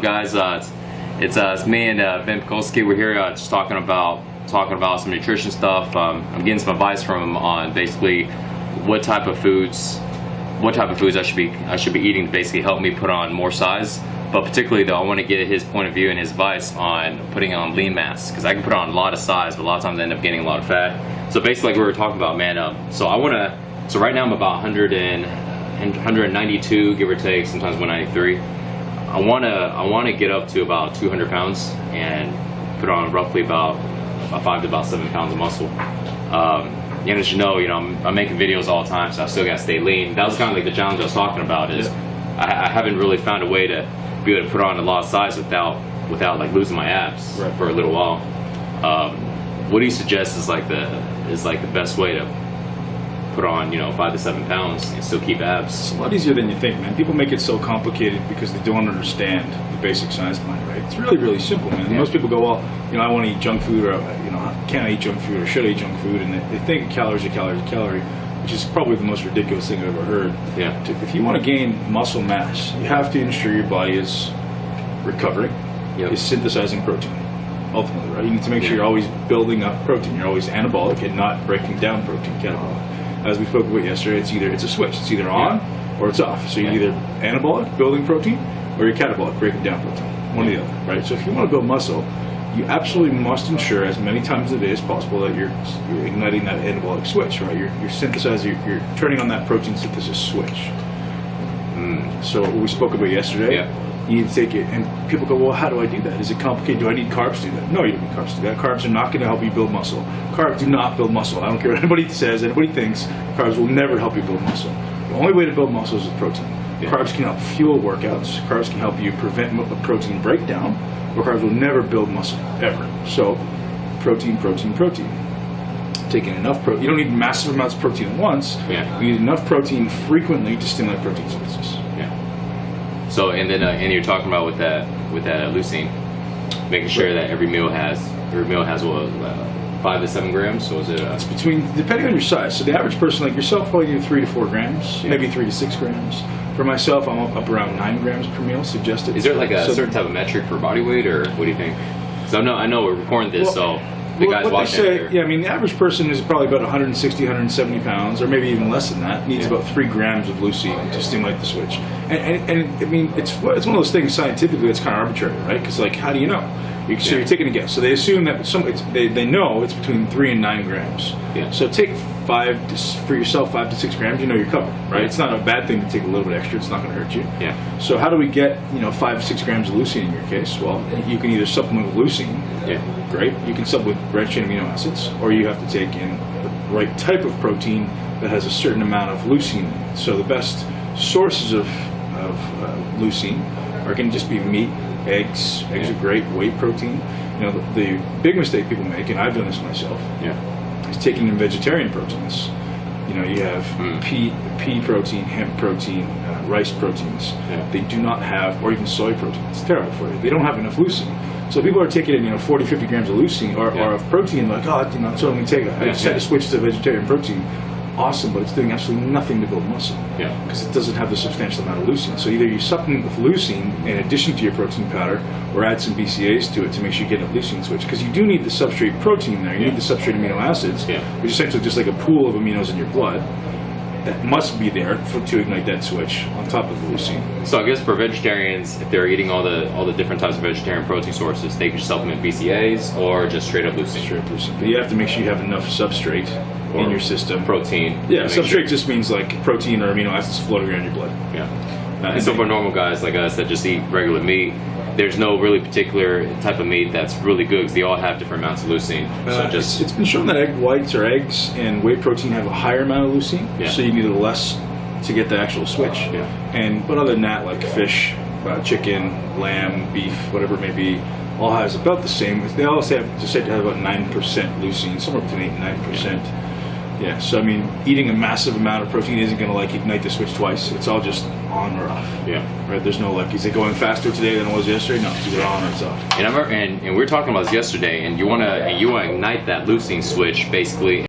guys? It's me and Ben Pakulski. We're here just talking about some nutrition stuff. I'm getting some advice from him on basically what type of foods I should be eating to basically help me put on more size. But particularly though, I want to get his point of view and his advice on putting on lean mass, because I can put on a lot of size, but a lot of times I end up getting a lot of fat. So basically, like we were talking about, man. So right now I'm about 192, give or take, sometimes 193. I want to get up to about 200 pounds and put on roughly about 5 to about 7 pounds of muscle. And as you know, I'm making videos all the time, so I still gotta stay lean. That was kind of like the challenge I was talking about. Is I haven't really found a way to be able to put on a lot of size without like losing my abs for a little while. What do you suggest is like the best way to put on 5 to 7 pounds and still keep abs? It's a lot easier than you think, man. People make it so complicated because they don't understand the basic science behind it, right? It's really, really simple, man. Yeah. Most people go, well, I want to eat junk food, or can I eat junk food, or should I eat junk food? And they think calories are calorie, which is probably the most ridiculous thing I've ever heard. Yeah. If you want to gain muscle mass, you have to ensure your body is recovering, is synthesizing protein. Ultimately, right? You need to make sure you're always building up protein. You're always anabolic and not breaking down protein, catabolic. As we spoke about yesterday, it's a switch. It's either on or it's off. So you're either anabolic, building protein, or you're catabolic, breaking down protein. One or the other, right? So if you want to build muscle, you absolutely must ensure as many times a day as possible that you're igniting that anabolic switch, right? You're synthesizing, you're turning on that protein synthesis switch. So what we spoke about yesterday, you need to take it, and people go, well, how do I do that? Is it complicated? Do I need carbs to do that? No, you don't need carbs to do that. Carbs are not going to help you build muscle. Carbs do not build muscle. I don't care what anybody says, anybody thinks, carbs will never help you build muscle. The only way to build muscle is with protein. Carbs can help fuel workouts. Carbs can help you prevent protein breakdown, but carbs will never build muscle, ever. So, protein. Taking enough protein. You don't need massive amounts of protein at once. You need enough protein frequently to stimulate protein synthesis. So, and then you're talking about with that leucine, making sure that every meal has what, 5 to 7 grams. So is it? It's between, depending on your size. So the average person like yourself probably do 3 to 4 grams, maybe 3 to 6 grams. For myself, I'm up around 9 grams per meal suggested. Is there like a certain type of metric for body weight, or what do you think? Because I know we're recording this, so the guys watching. The average person is probably about 160, 170 pounds, or maybe even less than that. Needs about 3 grams of leucine to stimulate the switch. And I mean, it's one of those things scientifically that's kind of arbitrary, right? Because like, how do you know? So you're taking a guess. So they assume that they know it's between 3 and 9 grams. So take 5 for yourself, 5 to 6 grams. You're covered, right? It's not a bad thing to take a little bit extra. It's not going to hurt you. So how do we get 5 to 6 grams of leucine in your case? Well, you can either supplement with leucine. Great. You can supplement with branched chain amino acids, or you have to take in the right type of protein that has a certain amount of leucine. So the best sources of leucine are going to just be meat. Eggs are great, whey protein. The big mistake people make, and I've done this myself, is taking in vegetarian proteins. You have pea protein, hemp protein, rice proteins. They do not have, or even soy protein. It's terrible for you. They don't have enough leucine. So people are taking in 40, 50 grams of leucine or of protein, like, so I'm going to take it. I just had to switch to vegetarian protein. Awesome, but it's doing absolutely nothing to build muscle because it doesn't have the substantial amount of leucine. So either you supplement with leucine in addition to your protein powder, or add some BCAAs to it to make sure you get a leucine switch, because you do need the substrate protein there. You need the substrate amino acids, which is essentially just like a pool of aminos in your blood that must be there to ignite that switch on top of the leucine. So I guess for vegetarians, if they're eating all the different types of vegetarian protein sources, they can supplement BCAAs or just straight up leucine. Straight up leucine. But you have to make sure you have enough substrate in your system. Protein. Substrate just means like protein or amino acids floating around your blood. And so for normal guys like us that just eat regular meat, there's no really particular type of meat that's really good, because they all have different amounts of leucine. So it's been shown that egg whites or eggs and whey protein have a higher amount of leucine, so you need less to get the actual switch. But other than that, like fish, chicken, lamb, beef, whatever it may be, all has about the same. They all said to have about 9% leucine, somewhere between 8 and 9%. So I mean, eating a massive amount of protein isn't going to ignite the switch twice. It's all just on or off. Right? There's no is it going faster today than it was yesterday? No, it's either on or it's off. And we were talking about this yesterday, and you want to ignite that leucine switch basically.